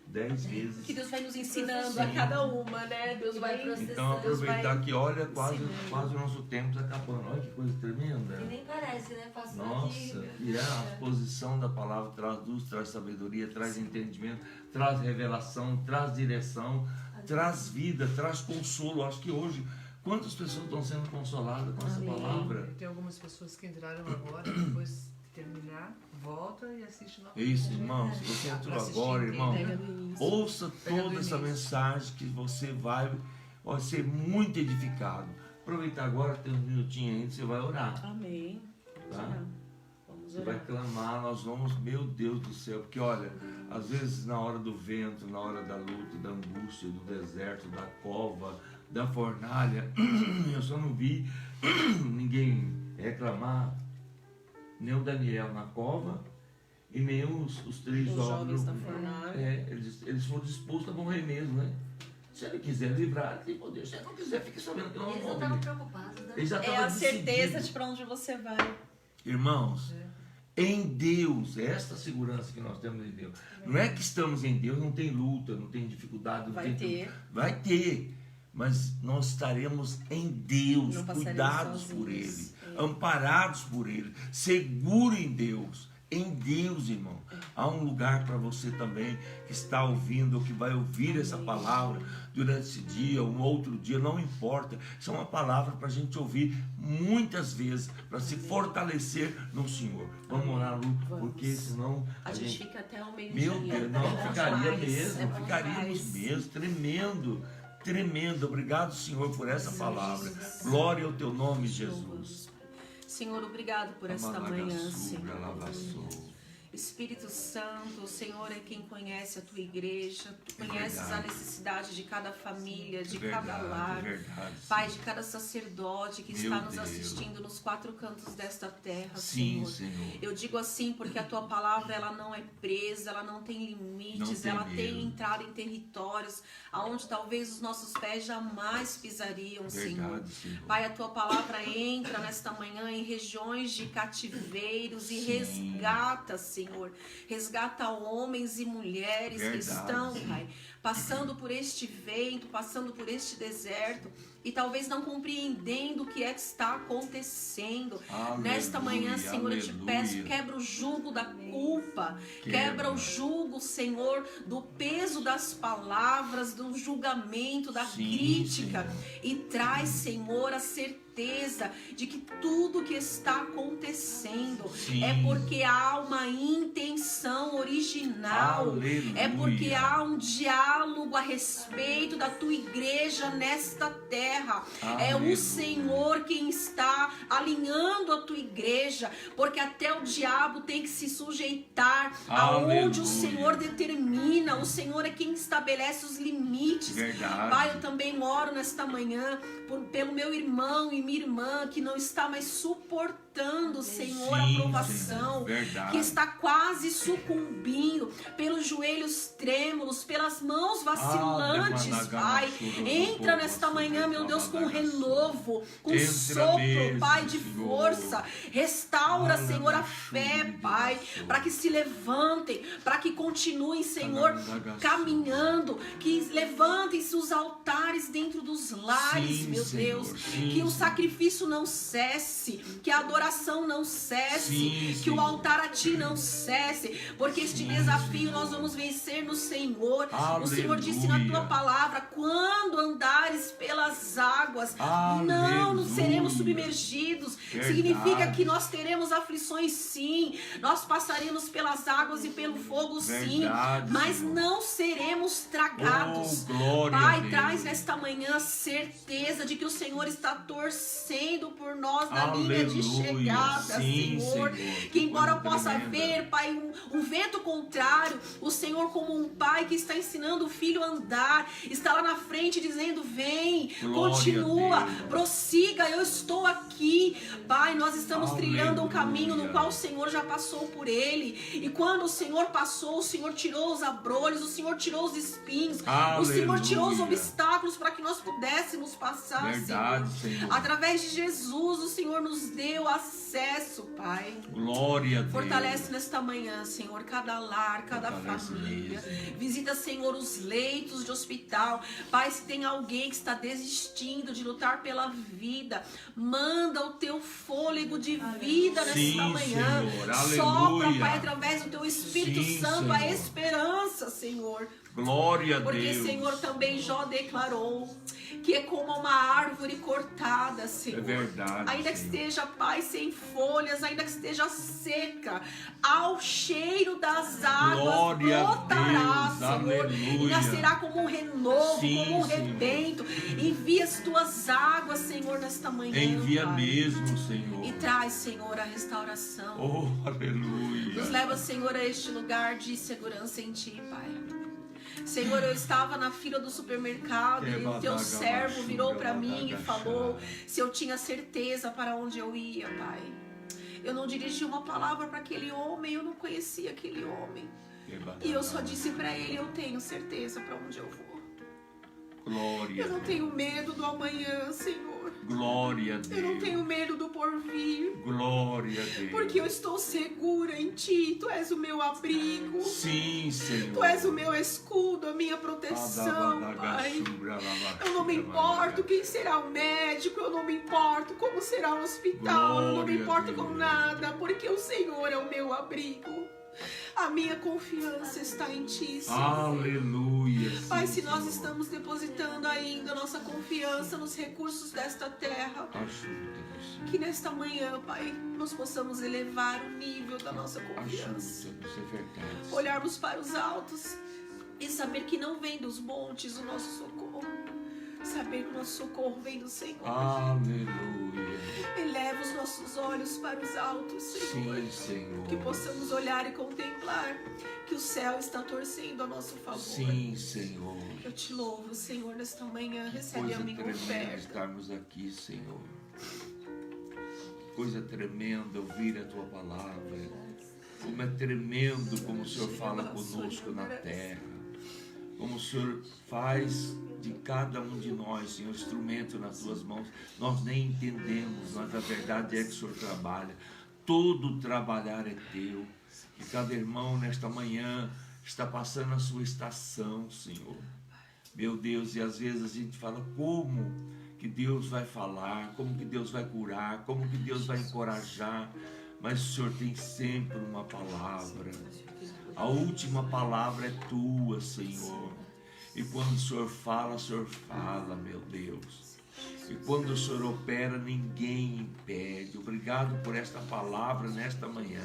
10 vezes. Que Deus vai nos ensinando a cada uma, né? Deus vai processando. Então aproveitar que olha, quase ensinando. o nosso tempo está acabando. Olha que coisa tremenda. E nem parece, né? Passou Nossa, aqui. e a exposição da palavra traz luz, traz sabedoria, traz entendimento, traz revelação, traz direção, traz vida, traz consolo. Acho que hoje, quantas pessoas estão sendo consoladas com essa Amém. palavra? Tem algumas pessoas que entraram agora, depois de terminar, volta e assiste novamente. É isso, irmãos. Se você entrou agora, irmão, Pega do início. ouça Pega do toda essa início. mensagem que você vai ser muito edificado. Aproveitar agora, tem uns minutinhos ainda, você vai orar. Amém. Vamos Tá? orar. Vamos Você vai orar. clamar, nós vamos, meu Deus do céu, porque olha, às vezes na hora do vento, na hora da luta, da angústia, do deserto, da cova, da fornalha, eu só não vi ninguém reclamar, nem o Daniel na cova e nem os 3 Os jovens jovens. da fornalha. Eles foram dispostos a morrer mesmo, né? Se ele quiser livrar, ele tem poder. Se ele não quiser, fique sabendo que eu não Eles vou não estavam morrer. preocupados, né? Eles já É estavam a certeza decididos. de para onde você vai. Irmãos, em Deus, esta segurança que nós temos em Deus. Não é que estamos em Deus, não tem luta, não tem dificuldade, não Vai tem ter. Vai ter, mas nós estaremos em Deus, Não passaremos cuidados por Ele, sozinhos. amparados por Ele, seguro em Deus. Em Deus, irmão, há um lugar para você também que está ouvindo, ou que vai ouvir essa palavra durante esse dia, um outro dia, não importa. Isso é uma palavra para a gente ouvir muitas vezes, para se fortalecer no Senhor. Vamos orar, Lu, Vamos. porque senão A gente fica até o meio-dia. meu Deus, não, É bom ficaria demais, é mesmo, bom ficaríamos demais. mesmo, tremendo, tremendo. Obrigado, Senhor, por essa palavra. Glória ao teu nome, Jesus. Senhor, obrigado por esta manhã, Senhor. Senhor. Espírito Santo, o Senhor é quem conhece a tua igreja, tu É conheces verdade. a necessidade de cada família, de Verdade, cada lar, verdade, Pai, de cada sacerdote que Meu está nos Deus. assistindo nos 4 cantos desta terra, Sim, Senhor. Senhor. Eu digo assim porque a tua palavra ela não é presa, ela não tem limites, Não tem ela medo. tem entrado em territórios aonde talvez os nossos pés jamais pisariam, Senhor. Verdade, Senhor. Pai, a tua palavra entra nesta manhã em regiões de cativeiros e Sim. resgata, Senhor. Resgata homens e mulheres que Verdade, estão, sim. Pai, passando por este vento, passando por este deserto e talvez não compreendendo o que é que está acontecendo. Nesta manhã, Senhor, eu te peço, quebra o jugo da culpa, quebra o jugo, Senhor, do peso das palavras, do julgamento, da Sim, crítica Senhor. e traz, Senhor, a certeza de que tudo que está acontecendo Sim. é porque há uma intenção original, Aleluia. é porque há um diálogo a respeito da tua igreja nesta terra. É o Aleluia. Senhor quem está alinhando a tua igreja, porque até o diabo tem que se sujeitar aonde o Aleluia. Senhor determina. O Senhor é quem estabelece os limites. Verdade. Pai, eu também oro nesta manhã pelo meu irmão e minha irmã que não está mais suportando, Senhor, a Sim, provação, Senhor. Verdade. que está quase sucumbindo pelos joelhos trêmulos, pelas mãos vacilantes, Pai. Entra nesta manhã, meu Deus, com renovo, com Entra sopro, mesmo, Pai, de Senhor. força. Restaura, Senhor, a fé, Pai, para que se levantem, para que continuem, Senhor, caminhando, que levantem-se os altares dentro dos lares, Sim, meu Senhor, Deus, sim, que o Senhor. sacrifício não cesse, que a adoração não cesse, Sim, que o Senhor. altar a Ti não cesse, porque este Sim, desafio Senhor. nós vamos vencer no Senhor. O Aleluia. Senhor disse na Tua palavra, quando andares pelas águas, não Aleluia. seremos submergidos. Verdade. Significa que nós teremos aflições sim, nós passaremos pelas águas e pelo fogo sim, Verdade, mas Senhor. não seremos tragados. Oh, glória a Pai, Deus. traz nesta manhã certeza de que o Senhor está torcendo por nós na linha de Aleluia. chegada, Sim, Senhor. Senhor. Que embora eu Coisa possa tremenda. ver, Pai, um vento contrário, o Senhor como um pai que está ensinando o filho a andar, está lá na frente dizendo, vem, Glória a continua continua, prossiga, eu estou aqui. Pai, nós estamos trilhando um caminho no qual o Senhor já passou por ele. E quando o Senhor passou, o Senhor tirou os abrolhos, o Senhor tirou os espinhos, o Senhor tirou os obstáculos para que nós pudéssemos passar, Verdade, Senhor. Através de Jesus, o Senhor nos deu acesso, Pai. Glória a Deus. Fortalece nesta manhã, Senhor, cada lar, cada família. Visita, Senhor, os leitos de hospital. Pai, se tem alguém que está desistindo de lutar pela vida, manda o teu fôlego de vida nesta manhã. Senhor. Sopra, Pai, através do teu Espírito Santo, Senhor. a esperança, Senhor. Glória a Deus. Porque, Senhor, também Jó declarou que é como uma árvore cortada, Senhor. É verdade, ainda que Senhor. esteja, Pai, sem folhas, ainda que esteja seca, ao cheiro das águas Glória brotará, a Deus. Senhor. Aleluia. E nascerá como um renovo, Sim, como um Senhor. rebento. Envia as tuas águas, Senhor, nesta manhã. Envia Pai. mesmo, Senhor. E traz, Senhor, a restauração. Oh, aleluia. Nos leva, Senhor, a este lugar de segurança em Ti, Pai. Senhor, eu estava na fila do supermercado e o teu servo virou para mim e falou se eu tinha certeza para onde eu ia, Pai. Eu não dirigi uma palavra para aquele homem, eu não conhecia aquele homem. E eu só disse para ele, eu tenho certeza para onde eu vou. Glória Eu não tenho medo do amanhã, Senhor. Glória a Deus. Eu não tenho medo do porvir. Glória a Deus. Porque eu estou segura em Ti. Tu és o meu abrigo. Sim, Senhor. Tu és o meu escudo, a minha proteção, Pai. Eu não me importo quem será o médico, eu não me importo como será o hospital, eu não me importo com nada, porque o Senhor é o meu abrigo. A minha confiança está em Ti, Senhor. Aleluia. Pai, se nós estamos depositando ainda nossa confiança nos recursos desta terra, Ajuda-nos. que nesta manhã, Pai, nós possamos elevar o nível da nossa confiança. Ajuda-nos, é verdade. Olharmos para os altos e saber que não vem dos montes o nosso socorro. Saber que o nosso socorro vem do Senhor. Aleluia. Eleva os nossos olhos para os altos, Senhor. Sim, Senhor. Que possamos olhar e contemplar que o céu está torcendo a nosso favor. Sim, Senhor. Eu te louvo, Senhor, nesta manhã. Que Recebe coisa a minha tremenda oferta. estarmos aqui, Senhor. Que coisa tremenda ouvir a Tua palavra. Como é tremendo como o Senhor fala conosco na terra. Como o Senhor faz de cada um de nós, Senhor, instrumento nas Tuas mãos. Nós nem entendemos, mas a verdade é que o Senhor trabalha. Todo trabalhar é Teu. E cada irmão nesta manhã está passando a sua estação, Senhor. Meu Deus, e às vezes a gente fala como que Deus vai falar, como que Deus vai curar, como que Deus vai encorajar. Mas o Senhor tem sempre uma palavra. A última palavra é Tua, Senhor. E quando o Senhor fala, meu Deus. E quando o Senhor opera, ninguém impede. Obrigado por esta palavra nesta manhã.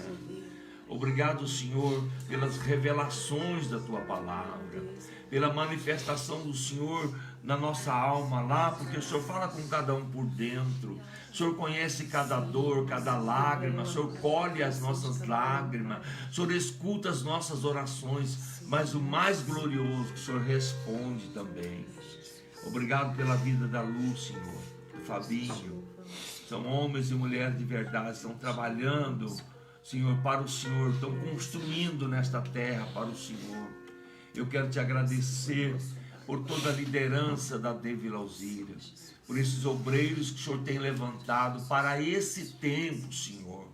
Obrigado, Senhor, pelas revelações da Tua palavra, pela manifestação do Senhor na nossa alma lá, porque o Senhor fala com cada um por dentro. O Senhor conhece cada dor, cada lágrima. O Senhor colhe as nossas lágrimas. O Senhor escuta as nossas orações. Mas o mais glorioso, que o Senhor responde também. Obrigado pela vida da Luz, Senhor, do Fabinho. São homens e mulheres de verdade, estão trabalhando, Senhor, para o Senhor, estão construindo nesta terra para o Senhor. Eu quero te agradecer por toda a liderança da De Vila Alzira, por esses obreiros que o Senhor tem levantado para esse tempo, Senhor,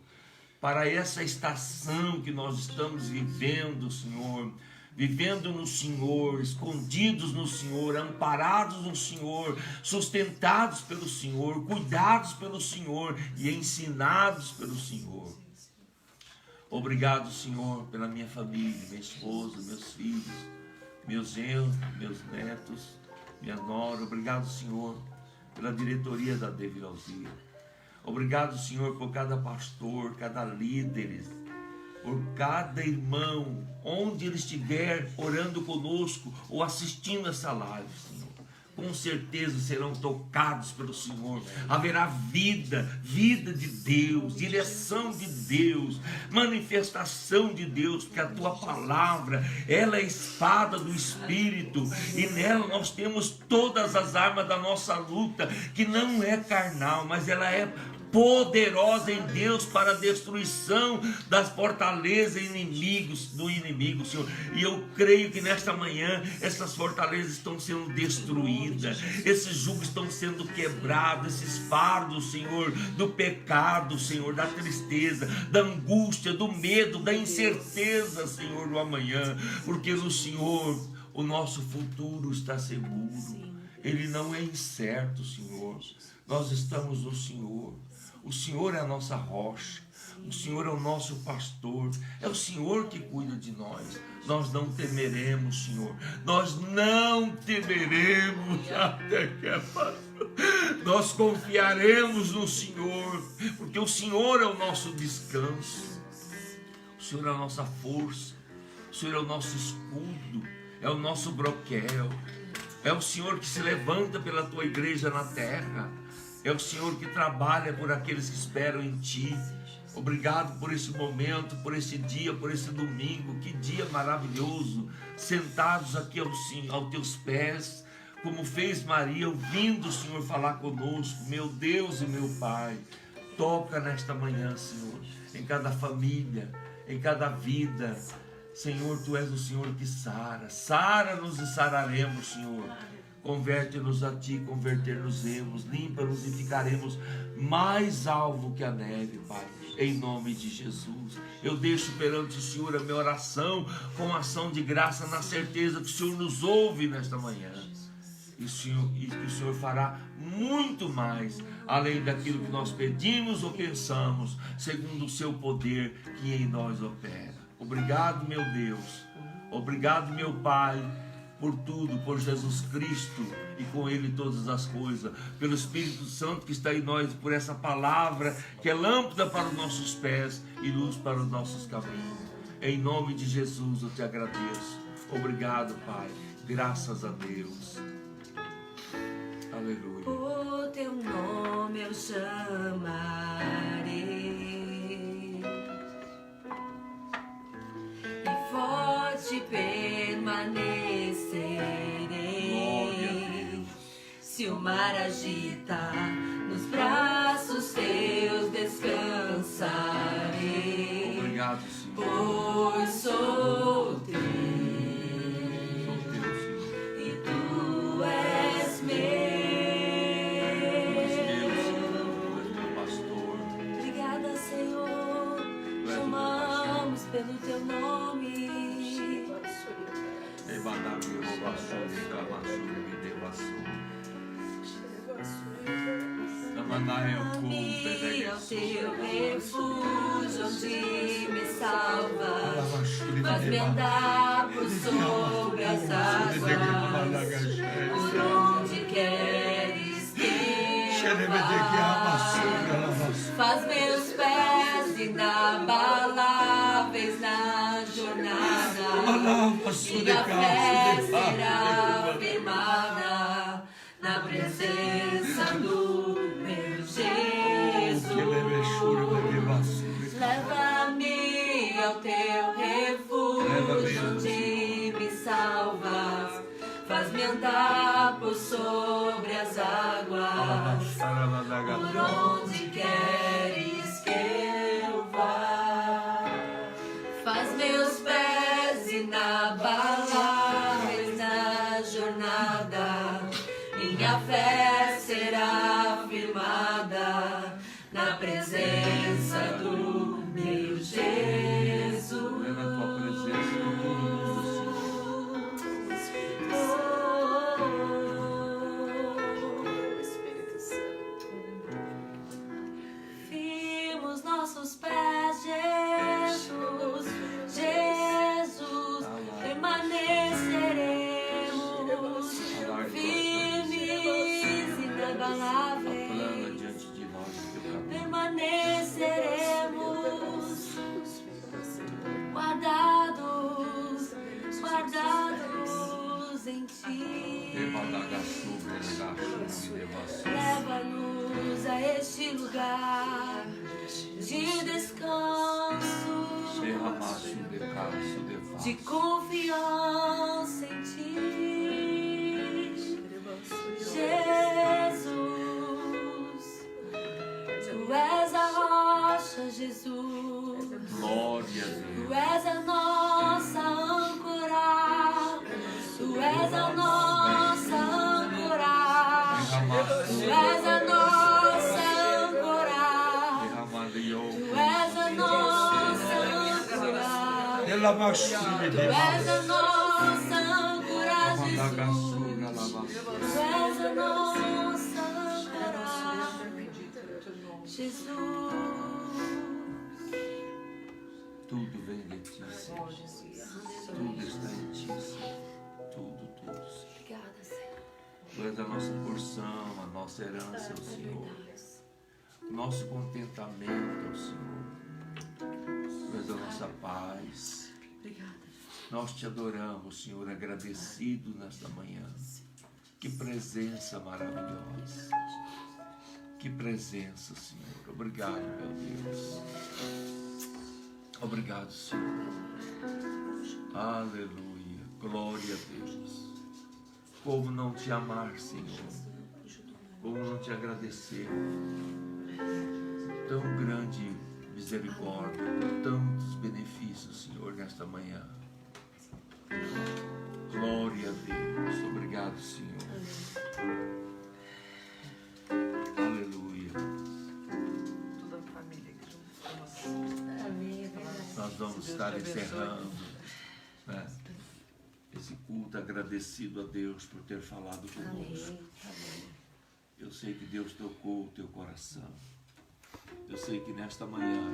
para essa estação que nós estamos vivendo, Senhor, vivendo no Senhor, escondidos no Senhor, amparados no Senhor, sustentados pelo Senhor, cuidados pelo Senhor e ensinados pelo Senhor. Obrigado, Senhor, pela minha família, minha esposa, meus filhos, meus genros, meus netos, minha nora. Obrigado, Senhor, pela diretoria da De Vila Alzira. Obrigado, Senhor, por cada pastor, cada líder, por cada irmão, onde ele estiver orando conosco ou assistindo essa live, Senhor. com certeza serão tocados pelo Senhor. Haverá vida, vida de Deus, direção de Deus, manifestação de Deus, porque a tua palavra, ela é a espada do Espírito, e nela nós temos todas as armas da nossa luta, que não é carnal, mas ela é poderosa em Deus para a destruição das fortalezas do inimigo, Senhor. E eu creio que nesta manhã essas fortalezas estão sendo destruídas, esses julgos estão sendo quebrados, esses fardos, Senhor, do pecado, Senhor, da tristeza, da angústia, do medo, da incerteza, Senhor, do amanhã, porque no Senhor o nosso futuro está seguro, ele não é incerto, Senhor. Nós estamos no Senhor. O Senhor é a nossa rocha, o Senhor é o nosso pastor, é o Senhor que cuida de nós. Nós não temeremos, Senhor, nós não temeremos até que é fácil. Nós confiaremos no Senhor, porque o Senhor é o nosso descanso, o Senhor é a nossa força, o Senhor é o nosso escudo, é o nosso broquel, é o Senhor que se levanta pela tua igreja na terra. É o Senhor que trabalha por aqueles que esperam em Ti. Obrigado por esse momento, por esse dia, por esse domingo. Que dia maravilhoso. Sentados aqui aos Teus pés, como fez Maria, ouvindo o Senhor falar conosco. Meu Deus e meu Pai, toca nesta manhã, Senhor, em cada família, em cada vida. Senhor, Tu és o Senhor que sara. Sara-nos e sararemos, Senhor. Converte-nos a Ti, converter-nos-emos, limpa-nos e ficaremos mais alvo que a neve, Pai, em nome de Jesus. Eu deixo perante o Senhor a minha oração com ação de graça, na certeza que o Senhor nos ouve nesta manhã, e que o Senhor fará muito mais, além daquilo que nós pedimos ou pensamos, segundo o Seu poder que em nós opera. Obrigado, meu Deus, obrigado, meu Pai, por tudo, por Jesus Cristo e com Ele todas as coisas, pelo Espírito Santo que está em nós, por essa palavra que é lâmpada para os nossos pés e luz para os nossos caminhos. Em nome de Jesus eu Te agradeço. Obrigado, Pai. Graças a Deus. Aleluia. O Teu nome eu chamarei e forte permanecerei. Se o mar agita, nos braços Teus descansarei. Obrigado, Senhor. Pois sou Teu, Sou Teu, Senhor. e Tu és meu. Tu és meu pastor. Obrigada, Senhor. Chamamos pelo Teu nome. Ame ao Teu refúgio, onde me salva. Faz-me andar por sobre as águas, por onde queres que eu vá. Faz meus pés inabaláveis na jornada, minha fé será firmada na presença do meu Jesus. Leva-me ao Teu refúgio, onde me salvas. Faz-me andar por sobre as águas, por onde queres que eu vá. Faz meus pés inabaláveis na jornada, minha fé será firmada na presença do meu Jesus. É na Tua presença que tudo muda, Firma os nossos pés, Jesus, Jesus, permaneceremos firmes lugar de descanso, Derramasse um descanso de de confiança em ti, Jesus. Tu és a rocha, Jesus. Glória a Tu Deus. és a nossa âncora. Tu és a nossa âncora. Tu és a nossa âncora. Derramado e Tu ouve. és a nossa âncora. Ela baixou Tu és a nossa âncora, Jesus. Tu és a nossa âncora, Jesus. Tudo vem de ti, Senhor. Tudo está em ti, Senhor. Tudo, Senhor. Obrigada, Senhor. Tu és a nossa porção, a nossa herança, o Senhor. O nosso contentamento, o Senhor. Tu és a nossa paz. Obrigada. Nós te adoramos, Senhor, agradecido nesta manhã. Que presença maravilhosa. Que presença, Senhor. Obrigado, meu Deus. Obrigado, Senhor. Aleluia. Glória a Deus. Como não te amar, Senhor. Como não te agradecer. Tão grande misericórdia, por tantos benefícios, Senhor, nesta manhã. Glória a Deus. Obrigado, Senhor. Aleluia. Toda a família aqui junto com nós. Amém, é verdade. Nós vamos estar encerrando, né, esse culto agradecido a Deus por ter falado conosco. Amém. Amém. Eu sei que Deus tocou o teu coração. Eu sei que nesta manhã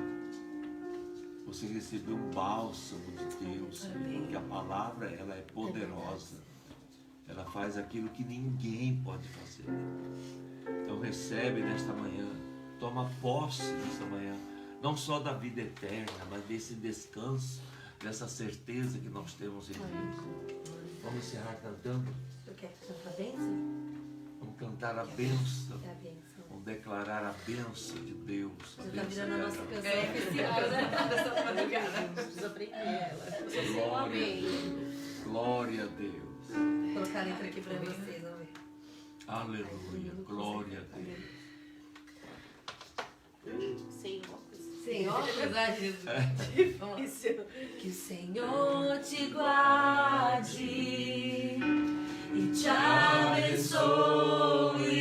você recebeu um bálsamo de Deus, porque a palavra ela é poderosa. Ela faz aquilo que ninguém pode fazer. Então recebe nesta manhã, toma posse nesta manhã, não só da vida eterna, mas desse descanso, dessa certeza que nós temos em Deus. Vamos encerrar cantando? Tu quer cantar a bênção? Vamos cantar a bênção. É a bênção. Vamos declarar a bênção de Deus. A Já tá bênção virando a nossa eterna. canção oficial, né? Preciso aprender ela. Glória a Deus. Glória a Deus. Vou colocar a letra aqui pra vocês, vamos ver. Aleluia. Glória a Deus. Sem óculos. Sem óculos, ai Jesus. Difícil. Que o Senhor te guarde e te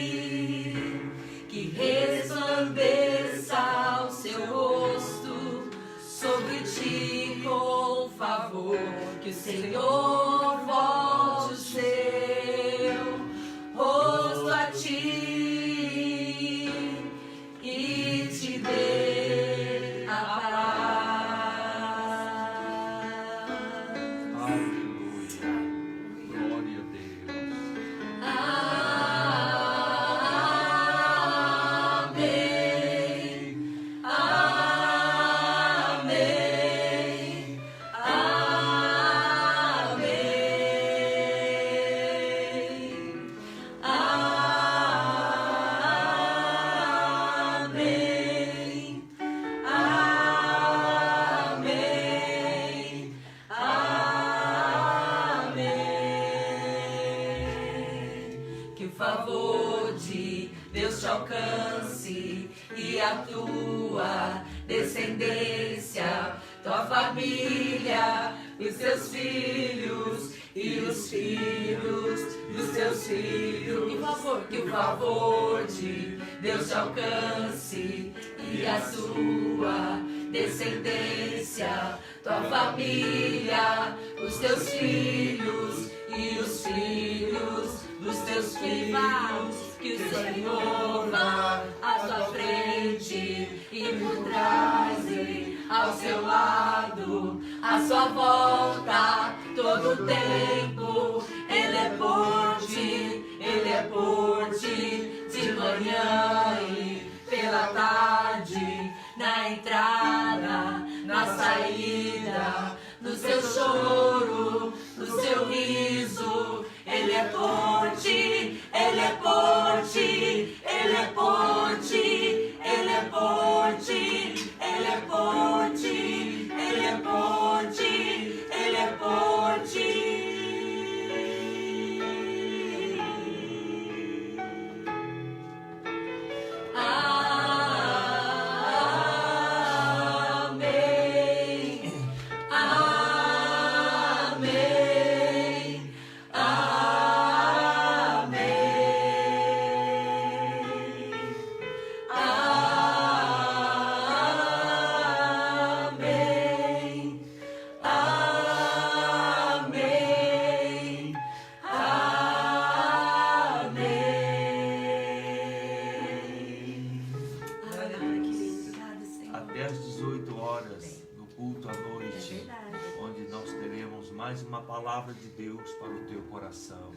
abençoe, que resplandeça o seu rosto sobre ti com favor, que o Senhor volte o seu rosto a ti e te dê a paz. Aleluia. Glória a Deus. Amém. Amém. Amém. Amém. Amém. Amém. Que o favor de Deus te alcance e a tua descendência, tua família, os teus filhos e os filhos dos teus filhos. Que o favor de Deus te alcance e a sua descendência, tua família, os teus filhos e os filhos dos teus filhos. Que o Senhor vá à tua frente e por trás e ao seu lado, à sua volta, todo o tempo. Ele é por ti, Ele é por ti, de manhã e pela tarde, na entrada, na saída, no seu choro, no seu riso. Ele é por ti, Ele é por ti, Ele é por ti, Ele culto à noite, verdade. onde nós teremos mais uma palavra de Deus para o teu coração.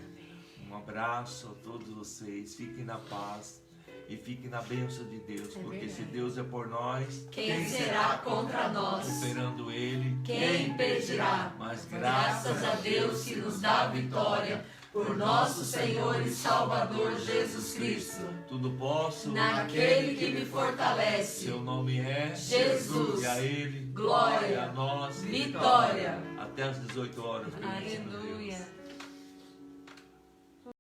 Um abraço a todos vocês, fiquem na paz e fiquem na bênção de Deus, porque se Deus é por nós, Quem será contra nós? esperando Ele, Quem impedirá? mas Graças a Deus que nos dá a vitória, por nosso Senhor e Salvador Jesus Cristo. tudo posso Naquele que me fortalece. Seu nome é Jesus. E a Ele Glória. e a nós Vitória. até às 18 horas. permitindo Deus. Aleluia.